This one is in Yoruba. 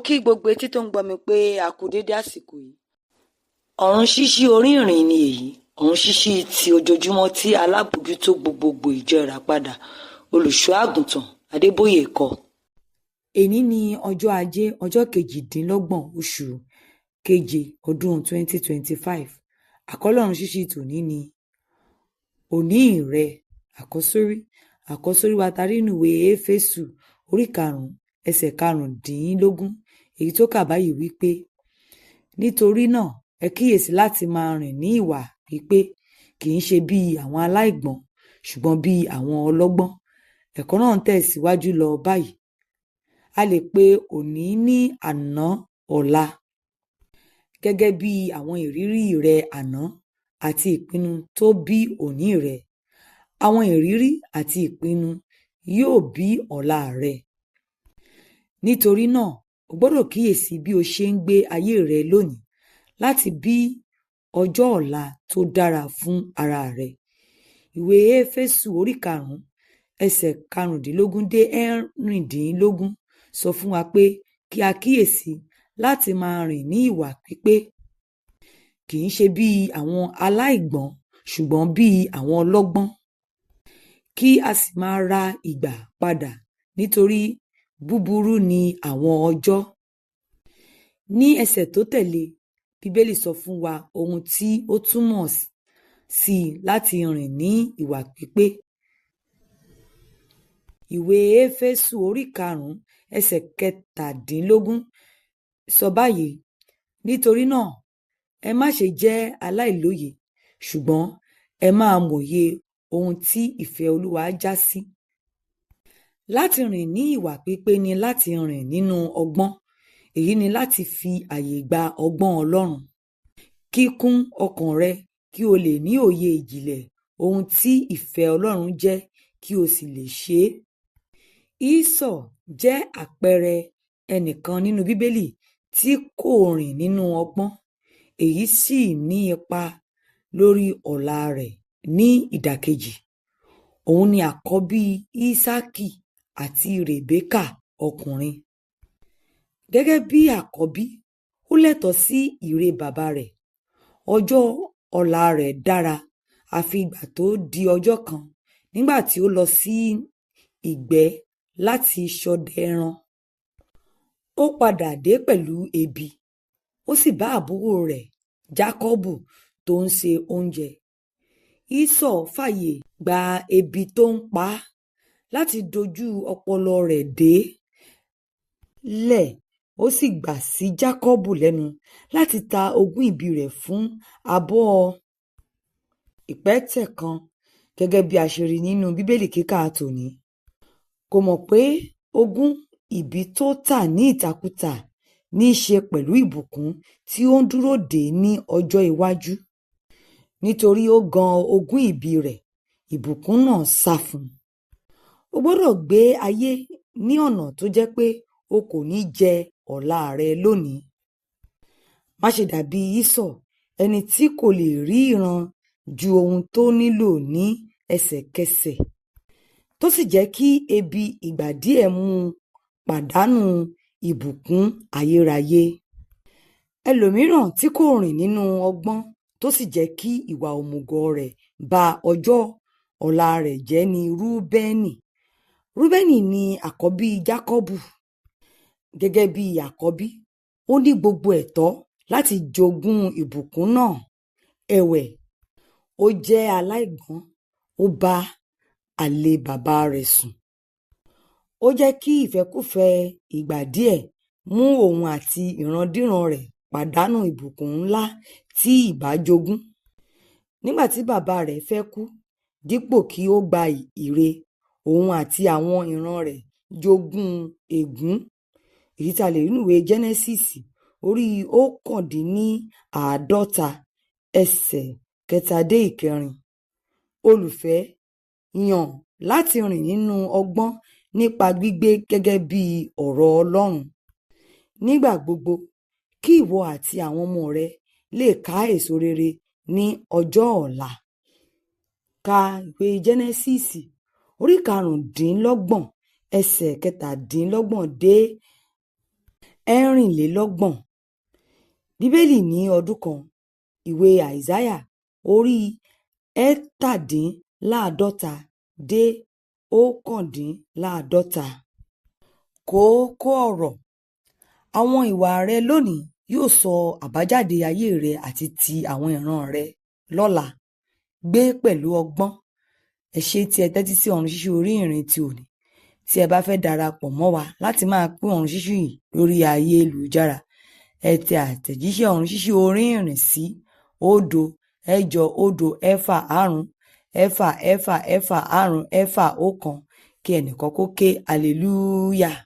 kí gbogbo etí tó ń gbọ́ mi pé a kú dédé àsìkò yìí. Ọ̀run ṣíṣí orí ìrìn ni èyí, ọ̀run ṣíṣí ti ojoojúmọ́ tí alábòójútó gbogbogbò ìjọ Ìràpadà olùṣọ́ àgùntàn Adébóyè kọ. Èní ni ọjọ́ Ajé, ọjọ́ 28 oṣù keje ọdún 2025. Àkọ́lé ọ̀run ṣíṣí tòní ni òní rẹ. Àkọ́sórí wa tarí nínú ìwé Éfésù orí 5 ẹsẹ̀ 15, èyí tó kà báyìí wípé, nítorí náà ẹ kíyèsí láti máa rìn ní ìwà pípé, kì í ṣe bí àwọn aláìgbọ́n ṣùgbọ́n bí àwọn ọlọ́gbọ́n. Ẹ̀kọ́ náà ń tẹ̀síwájú lọ báyìí. A lè pe òní ní àná ọ̀la gẹ́gẹ́ bí àwọn ìrírí rẹ àná àti ìpinnu tó bí òní rẹ. Àwọn ìrírí àti ìpinnu yóò bí ọ̀la rẹ. Nítorí náà o gbọ́dọ̀ kíyèsí bí o ṣe ń gbé ayé rẹ lónìí láti bí ọjọ́ ọ̀la tó dára fún ara rẹ. Ìwé Éfésù orí 5 ẹsẹ̀ 15-16 sọ fún wa pé kí a kíyèsí láti máa rìn ní ìwà pípé, kì í ṣe bí àwọn aláìgbọ́n ṣùgbọ́n bí àwọn ọlọ́gbọ́n. Kí a sì máa ra ìgbà padà nítorí búburú ni àwọn ọjọ́. Ní ẹsẹ̀ tó tẹ̀lé, Bíbélì sọ fún wa ohun tí ó túmọ̀ sí láti rìn ní ìwà pípé. Ìwé Éfésù orí 5 ẹsẹ̀ 17 sọ báyìí, nítorí náà ẹ má ṣe jẹ́ aláìlóye, ṣùgbọ́n ẹ máa mòye ohun tí ìfẹ́ Olúwa já sí. Láti rìn ní ìwà pípé ni láti rìn nínú ọgbọ́n. Èyí ni láti fi àyè gba ọgbọ́n Ọlọ́run. Kíkún ọkàn rẹ kí o lè ní òye ìjìnlẹ̀ ohun tí ìfẹ́ Ọlọ́run jẹ́ kí o sì lè ṣe é. Ísọ̀ jẹ́ àpẹẹrẹ ẹnìkan nínú Bíbélì tí kò rìn nínú ọgbọ́n. Èyí sì ní ipa lórí ọ̀la rẹ̀ ní ìdàkejì. Òun ni àkọ́bí Ísákì àti Rèbékà ọkùnrin. Gẹ́gẹ́ bí àkọ́bí, ó lẹ́tọ̀ọ́ sí ìre bàbá rẹ̀. Ọjọ́ ọ̀la rẹ̀ dára àfi ìgbà tó di ọjọ́ kan nígbà tí ó lọ sí ìgbẹ́ láti ṣọdẹ ẹran. Ó padà dé pẹ̀lú ebi, ó sì bá àbúrò rẹ̀ Jákọ́bù tó ń se oúnjẹ. Ísọ̀ fàyè gba ebi tó ń pa á láti dojú ọpọlọ rẹ̀ dé lẹ̀, ó sì gbà sí Jákọ́bù lẹ́nu láti ta ogún ìbí rẹ̀ fún abọ́ ìpẹ́tẹ̀ kan, gẹ́gẹ́ bí a ṣe rí nínú Bíbélì kíkà tòní. Kò mọ̀ pé ogún ìbí tó tà ní ìtàkùtà ní í ṣe pẹ̀lú ìbùkún tí ó ń dúró dè ní ọjọ́ iwájú. Nítorí ó gan ogún ìbí rẹ̀, ìbùkún náà sá fún un. O gbọ́dọ̀ gbé ayé ní ọ̀nà tó jẹ́ pé o kò ní jẹ ọ̀la rẹ lónìí. Má ṣe dàbí Ísọ̀, ẹni tí kò lè rí ìran ju ohun tó nílò ní ẹsẹ̀kẹsẹ̀, tó sì jẹ́ kí ebi ìgbà díẹ̀ mú un pàdánù ìbùkún ayérayé. Ẹlòmíràn tí kò rìn nínú ọgbọ́n tó sì jẹ́ kí ìwà òmùgọ̀ rẹ̀ ba ọjọ́ ọ̀la rẹ̀ jẹ́ ni Rúbẹ́nì. Rúbẹ́nì ni àkọ́bí Jákọ́bù. Gẹ́gẹ́ bí àkọ́bí, ó ní gbogbo ẹ̀tọ́ láti jogún ìbùkún náà. Ẹ̀wẹ̀, ó jẹ́ aláìgbọ́n, ó bá àlè bàbá rẹ̀ sùn. Ó jẹ́ kí ìfẹ́kúfẹ̀ẹ́ ìgbà díẹ̀ mú òun àti ìrandíran rẹ̀ pàdánù ìbùkún ńlá tí ìbá jogún. Nígbà tí bàbá rẹ̀ fẹ́ kú, dípò kí ó gba ìre, òun àti àwọn ìran rẹ̀ jogún ègún. Èyí tí a lè rí nínú ìwé Jẹ́nẹ́sísì orí 51 ẹsẹ̀ 3-9. Olùfẹ́, yàn láti rìn nínú ọgbọ́n nípa gbígbé gẹ́gẹ́ bí ọ̀rọ̀ Ọlọ́run. Nígbà gbogbo, kí ìwọ àti àwọn ọmọ rẹ lè ká èso rere ní ọjọ́ ọ̀la. Ka ìwé Jẹ́nẹ́sísì orí 25 ẹsẹ̀ 27 ẹ̀rìnlélọ́gbọ̀n. Bíbélì ní ọdún kan, ìwé Àìsáyà orí ẹ̀tàdínláàádọ́ta dé ọ̀kándínláàádọ́ta. Kókó ọ̀rọ̀: àwọn ìwà rẹ lónìí yóò sọ àbájáde ayé rẹ àti ti àwọn ìran rẹ lọ́la. Gbé pẹ̀lú ọgbọ́n. Ẹ ṣé tí ẹ tẹ́tí sí Ọ̀run Ṣíṣí orí ìrìn ti òní. Tí ẹ bá fẹ́ darapọ̀ mọ́ wa láti máa pín Ọ̀run Ṣíṣí yìí lórí ayélujára, ẹ tẹ àtẹ̀jíṣẹ́ Ọ̀run Ṣíṣí orí ìrìn sí 08045454541 kí ẹnìkan kó ké hallelujah.